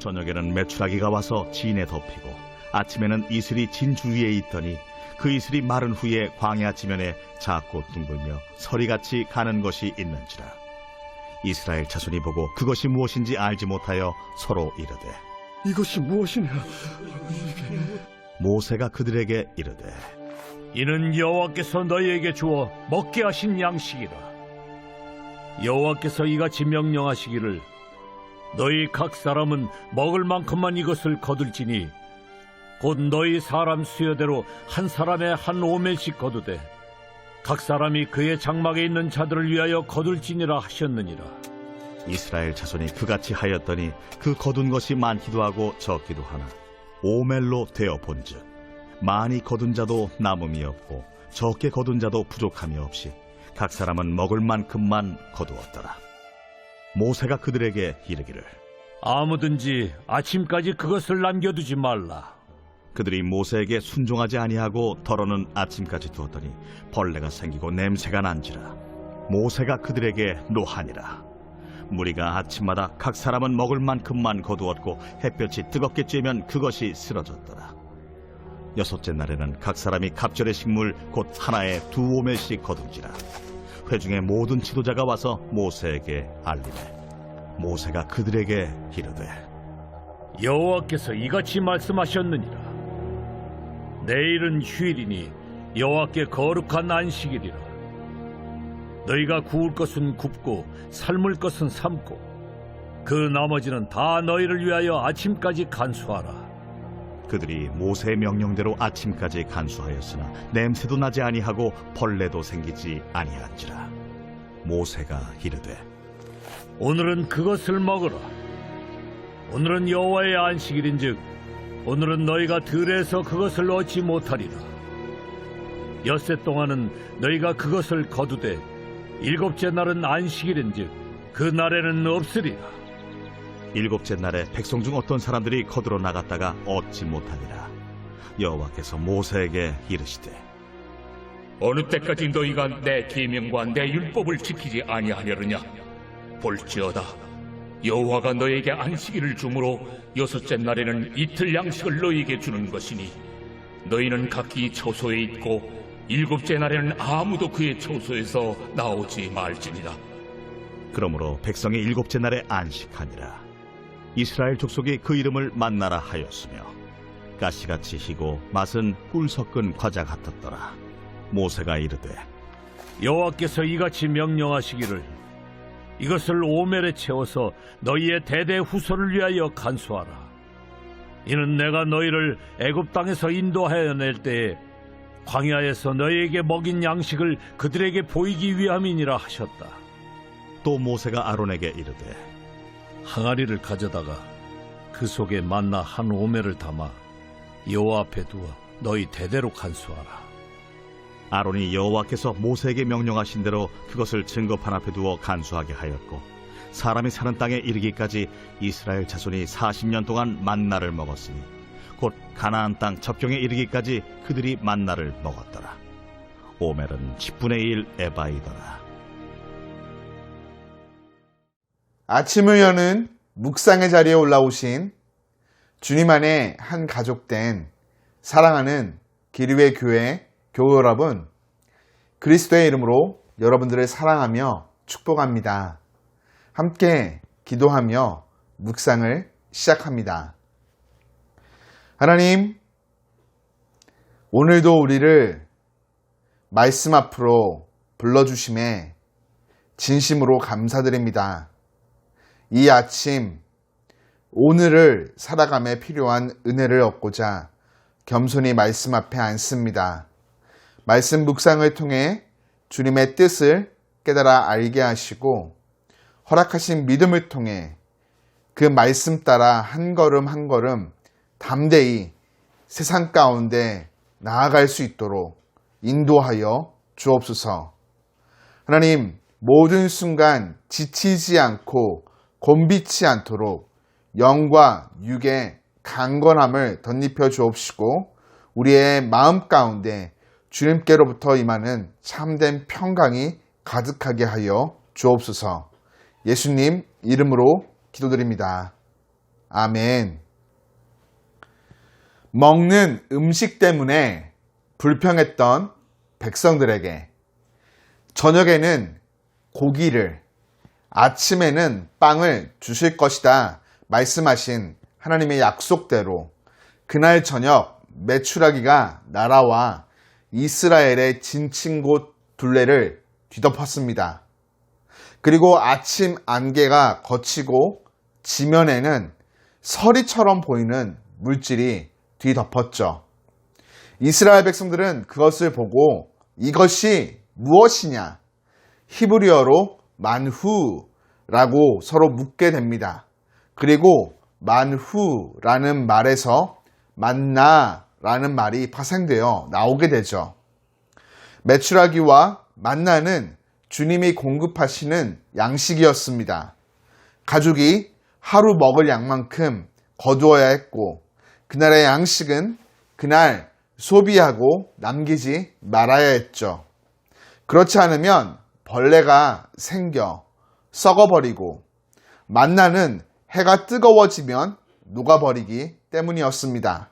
저녁에는 메추라기가 와서 진에 덮이고 아침에는 이슬이 진 주위에 있더니 그 이슬이 마른 후에 광야 지면에 작고 둥글며 서리같이 가는 것이 있는지라. 이스라엘 자손이 보고 그것이 무엇인지 알지 못하여 서로 이르되 이것이 무엇이냐? 모세가 그들에게 이르되 이는 여호와께서 너희에게 주어 먹게 하신 양식이라. 여호와께서 이같이 명령하시기를 너희 각 사람은 먹을 만큼만 이것을 거둘지니 곧 너희 사람 수여대로 한 사람의 한 오멜씩 거두되 각 사람이 그의 장막에 있는 자들을 위하여 거둘지니라 하셨느니라. 이스라엘 자손이 그같이 하였더니 그 거둔 것이 많기도 하고 적기도 하나 오멜로 되어 본즉 많이 거둔 자도 남음이 없고 적게 거둔 자도 부족함이 없이 각 사람은 먹을 만큼만 거두었더라. 모세가 그들에게 이르기를 아무든지 아침까지 그것을 남겨두지 말라. 그들이 모세에게 순종하지 아니하고 덜어는 아침까지 두었더니 벌레가 생기고 냄새가 난지라. 모세가 그들에게 노하니라. 무리가 아침마다 각 사람은 먹을 만큼만 거두었고 햇볕이 뜨겁게 쬐면 그것이 쓰러졌더라. 여섯째 날에는 각 사람이 갑절의 식물 곧 하나에 2오멜씩 거둔지라. 회중의 모든 지도자가 와서 모세에게 알리매 모세가 그들에게 이르되 여호와께서 이같이 말씀하셨느니라. 내일은 휴일이니 여호와께 거룩한 안식일이라. 너희가 구울 것은 굽고 삶을 것은 삶고 그 나머지는 다 너희를 위하여 아침까지 간수하라. 그들이 모세의 명령대로 아침까지 간수하였으나 냄새도 나지 아니하고 벌레도 생기지 아니한지라. 모세가 이르되 오늘은 그것을 먹으라. 오늘은 여호와의 안식일인즉 오늘은 너희가 들에서 그것을 얻지 못하리라. 엿새 동안은 너희가 그것을 거두되 일곱째 날은 안식일인즉 그 날에는 없으리라. 일곱째 날에 백성 중 어떤 사람들이 거두러 나갔다가 얻지 못하니라. 여호와께서 모세에게 이르시되 어느 때까지 너희가 내 계명과 내 율법을 지키지 아니하려느냐? 볼지어다 여호와가 너에게 안식일을 주므로 여섯째 날에는 이틀 양식을 너희에게 주는 것이니 너희는 각기 처소에 있고 일곱째 날에는 아무도 그의 처소에서 나오지 말지니라. 그러므로 백성이 일곱째 날에 안식하니라. 이스라엘 족속이 그 이름을 만나라 하였으며 가시같이 희고 맛은 꿀 섞은 과자 같았더라. 모세가 이르되 여호와께서 이같이 명령하시기를 이것을 오멜에 채워서 너희의 대대 후손을 위하여 간수하라. 이는 내가 너희를 애굽 땅에서 인도하여 낼 때에 광야에서 너희에게 먹인 양식을 그들에게 보이기 위함이니라 하셨다. 또 모세가 아론에게 이르되 항아리를 가져다가 그 속에 만나 한 오멜을 담아 여호와 앞에 두어 너희 대대로 간수하라. 아론이 여호와께서 모세에게 명령하신 대로 그것을 증거판 앞에 두어 간수하게 하였고 사람이 사는 땅에 이르기까지 이스라엘 자손이 40년 동안 만나를 먹었으니 곧 가나안 땅 접경에 이르기까지 그들이 만나를 먹었더라. 오멜은 10분의 1 에바이더라. 아침을 여는 묵상의 자리에 올라오신 주님 안에 한 가족된 사랑하는 기류의 교회 교우 여러분, 그리스도의 이름으로 여러분들을 사랑하며 축복합니다. 함께 기도하며 묵상을 시작합니다. 하나님, 오늘도 우리를 말씀 앞으로 불러주심에 진심으로 감사드립니다. 이 아침 오늘을 살아감에 필요한 은혜를 얻고자 겸손히 말씀 앞에 앉습니다. 말씀 묵상을 통해 주님의 뜻을 깨달아 알게 하시고 허락하신 믿음을 통해 그 말씀 따라 한 걸음 한 걸음 담대히 세상 가운데 나아갈 수 있도록 인도하여 주옵소서. 하나님, 모든 순간 지치지 않고 곤비치 않도록 영과 육의 강건함을 덧입혀 주옵시고 우리의 마음 가운데 주님께로부터 임하는 참된 평강이 가득하게 하여 주옵소서. 예수님 이름으로 기도드립니다. 아멘. 먹는 음식 때문에 불평했던 백성들에게 저녁에는 고기를, 아침에는 빵을 주실 것이다 말씀하신 하나님의 약속대로 그날 저녁 메추라기가 날아와 이스라엘의 진친 곳 둘레를 뒤덮었습니다. 그리고 아침 안개가 걷히고 지면에는 서리처럼 보이는 물질이 뒤덮었죠. 이스라엘 백성들은 그것을 보고 이것이 무엇이냐? 히브리어로 만후라고 서로 묻게 됩니다. 그리고 만후라는 말에서 만나라는 말이 파생되어 나오게 되죠. 메추라기와 만나는 주님이 공급하시는 양식이었습니다. 가족이 하루 먹을 양만큼 거두어야 했고 그날의 양식은 그날 소비하고 남기지 말아야 했죠. 그렇지 않으면 벌레가 생겨 썩어버리고 만나는 해가 뜨거워지면 녹아버리기 때문이었습니다.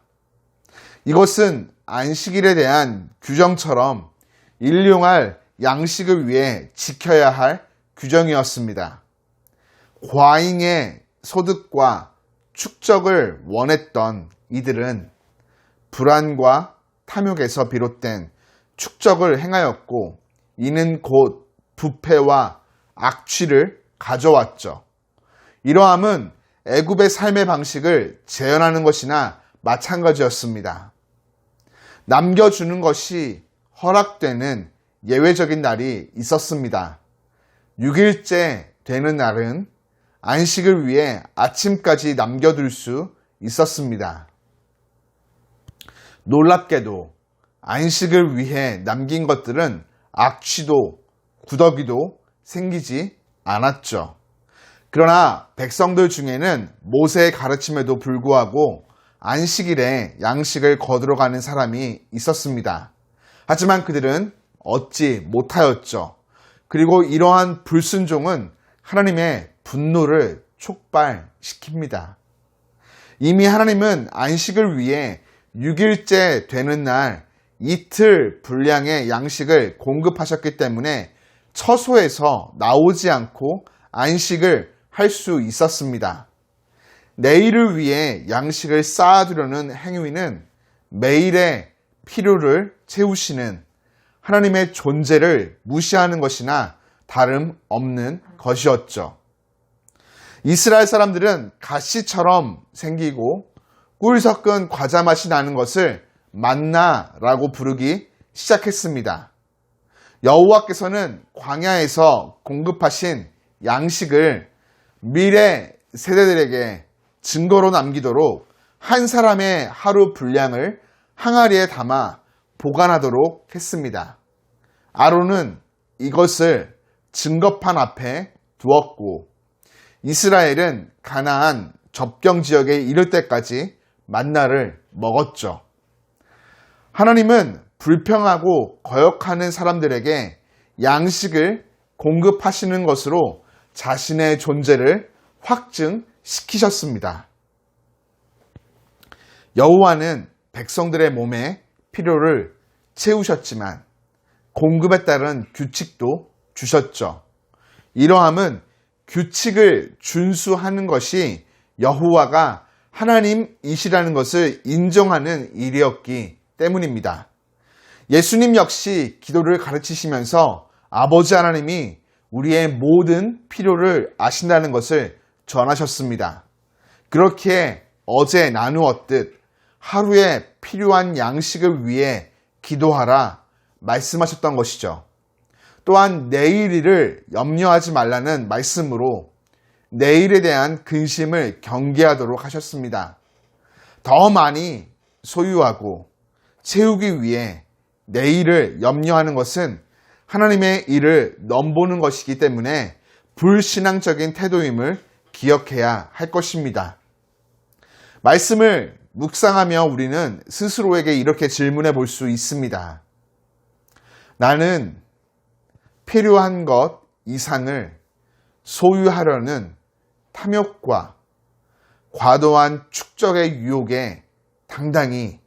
이것은 안식일에 대한 규정처럼 일용할 양식을 위해 지켜야 할 규정이었습니다. 과잉의 소득과 축적을 원했던 이들은 불안과 탐욕에서 비롯된 축적을 행하였고 이는 곧 부패와 악취를 가져왔죠. 이러함은 애굽의 삶의 방식을 재현하는 것이나 마찬가지였습니다. 남겨주는 것이 허락되는 예외적인 날이 있었습니다. 6일째 되는 날은 안식을 위해 아침까지 남겨둘 수 있었습니다. 놀랍게도 안식을 위해 남긴 것들은 악취도 구더기도 생기지 않았죠. 그러나 백성들 중에는 모세의 가르침에도 불구하고 안식일에 양식을 거두러 가는 사람이 있었습니다. 하지만 그들은 얻지 못하였죠. 그리고 이러한 불순종은 하나님의 분노를 촉발시킵니다. 이미 하나님은 안식을 위해 6일째 되는 날 이틀 분량의 양식을 공급하셨기 때문에 처소에서 나오지 않고 안식을 할 수 있었습니다. 내일을 위해 양식을 쌓아두려는 행위는 매일의 필요를 채우시는 하나님의 존재를 무시하는 것이나 다름없는 것이었죠. 이스라엘 사람들은 가시처럼 생기고 꿀 섞은 과자 맛이 나는 것을 만나라고 부르기 시작했습니다. 여호와께서는 광야에서 공급하신 양식을 미래 세대들에게 증거로 남기도록 한 사람의 하루 분량을 항아리에 담아 보관하도록 했습니다. 아론은 이것을 증거판 앞에 두었고 이스라엘은 가나안 접경 지역에 이를 때까지 만나를 먹었죠. 하나님은 불평하고 거역하는 사람들에게 양식을 공급하시는 것으로 자신의 존재를 확증시키셨습니다. 여호와는 백성들의 몸에 필요를 채우셨지만 공급에 따른 규칙도 주셨죠. 이러함은 규칙을 준수하는 것이 여호와가 하나님이시라는 것을 인정하는 일이었기 때문입니다. 예수님 역시 기도를 가르치시면서 아버지 하나님이 우리의 모든 필요를 아신다는 것을 전하셨습니다. 그렇게 어제 나누었듯 하루에 필요한 양식을 위해 기도하라 말씀하셨던 것이죠. 또한 내일 일을 염려하지 말라는 말씀으로 내일에 대한 근심을 경계하도록 하셨습니다. 더 많이 소유하고 채우기 위해 내일을 염려하는 것은 하나님의 일을 넘보는 것이기 때문에 불신앙적인 태도임을 기억해야 할 것입니다. 말씀을 묵상하며 우리는 스스로에게 이렇게 질문해 볼 수 있습니다. 나는 필요한 것 이상을 소유하려는 탐욕과 과도한 축적의 유혹에 당당히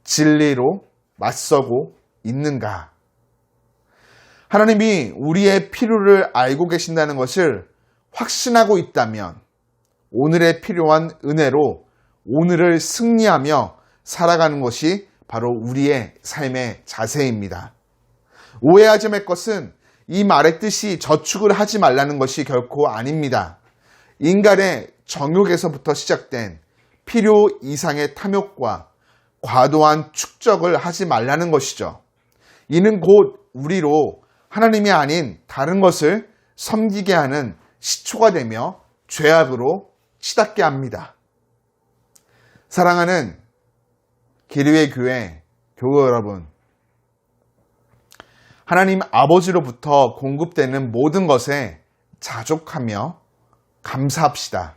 진리로 맞서고 있는가? 하나님이 우리의 필요를 알고 계신다는 것을 확신하고 있다면 오늘의 필요한 은혜로 오늘을 승리하며 살아가는 것이 바로 우리의 삶의 자세입니다. 오해하지 말 것은 이 말의 뜻이 저축을 하지 말라는 것이 결코 아닙니다. 인간의 정욕에서부터 시작된 필요 이상의 탐욕과 과도한 축적을 하지 말라는 것이죠. 이는 곧 우리로 하나님이 아닌 다른 것을 섬기게 하는 시초가 되며 죄악으로 치닫게 합니다. 사랑하는 기류의 교회 교우 여러분, 하나님 아버지로부터 공급되는 모든 것에 자족하며 감사합시다.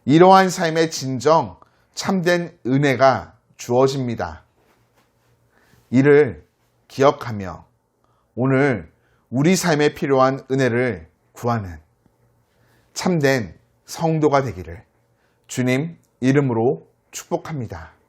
이러한 삶의 진정 참된 은혜가 주어집니다. 이를 기억하며 오늘 우리 삶에 필요한 은혜를 구하는 참된 성도가 되기를 주님 이름으로 축복합니다.